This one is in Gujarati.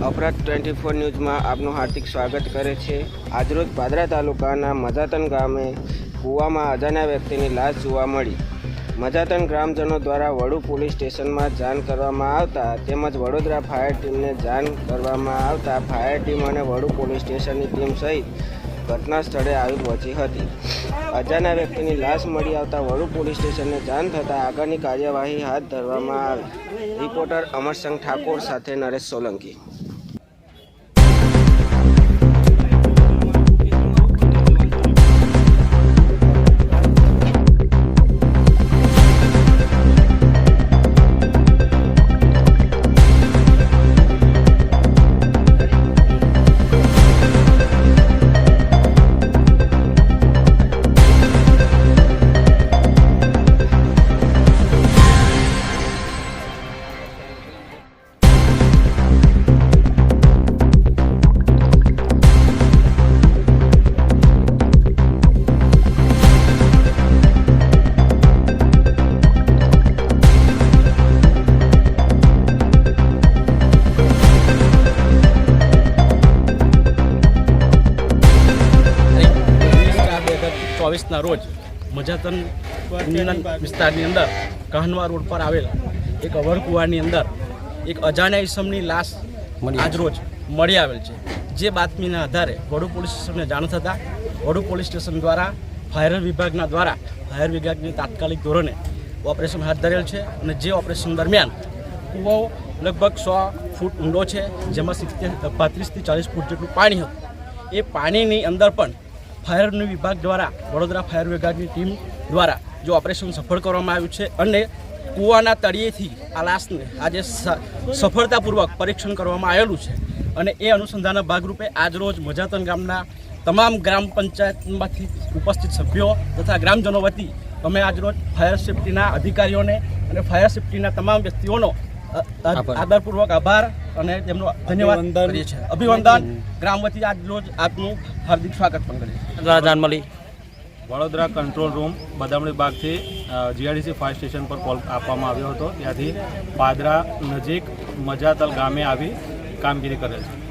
अपराध 24 न्यूज में आपનું हार्दिक स्वागत करे छे। આજરોજ પાદરા તાલુકાના મજાતન ગામે કૂવામાં અજાણ્યા વ્યક્તિની લાશ જોવા મળી। મજાતન ગ્રામજનો દ્વારા વડુ પોલીસ સ્ટેશનમાં જાણ કરવામાં આવતા તેમજ વડોદરા ફાયર ટીમને જાણ કરવામાં આવતા ફાયર ટીમ અને વડુ પોલીસ સ્ટેશનની ટીમ સહિત ઘટના સ્થળે આવી પહોંચી હતી। અજાણ્યા વ્યક્તિની લાશ મળી આવતા વડુ પોલીસ સ્ટેશનને જાણ થતાં આગળની કાર્યવાહી હાથ ધરવામાં આવી। રિપોર્ટર અમરસંગ ઠાકોર સાથે નરેશ સોલંકી। ના રોજ મજાતન વિસ્તારની અંદર કહનવા રોડ પર આવેલા એક અવરકુવાની અંદર એક અજાણ્યા ઈસમની લાશ આજ રોજ મળી આવેલ છે। જે બાતમીના આધારે વડુ પોલીસ સ્ટેશનને જાણ થતાં વડુ પોલીસ સ્ટેશન દ્વારા ફાયર વિભાગની તાત્કાલિક ધોરણે ઓપરેશન હાથ ધરેલ છે અને જે ઓપરેશન દરમિયાન કૂવો લગભગ 100 ફૂટ ઊંડો છે, જેમાં 35 થી 40 ફૂટ જેટલું પાણી હતું। એ પાણીની અંદર પણ ફાયર વિભાગ દ્વારા વડોદરા ફાયર વિભાગની ટીમ દ્વારા જો ઓપરેશન સફળ કરવામાં આવ્યું છે અને કૂવાના તળિયેથી આ લાશને આજે સફળતાપૂર્વક પરીક્ષણ કરવામાં આવેલું છે અને એ અનુસંધાનના ભાગરૂપે આજરોજ મજાતન ગામના તમામ ગ્રામ પંચાયતમાંથી ઉપસ્થિત સભ્યો તથા ગ્રામજનો વતી અમે આજરોજ ફાયર સેફ્ટીના અધિકારીઓને અને ફાયર સેફ્ટીના તમામ વ્યક્તિઓનો આદરપૂર્વક આભાર અને તેમનો ધન્યવાદ કરીએ છીએ। અભિવંદન ગ્રામ વતી આજ રોજ આપનું હાર્દિક સ્વાગત પણ કરીએ છીએ। Vadodara control room બદામડી બાગથી GRDC fire station પર કોલ આપવામાં આવ્યો હતો, ત્યાંથી પાદરા નજીક મજાતલ ગામે આવી કામગીરી કરેલ છે।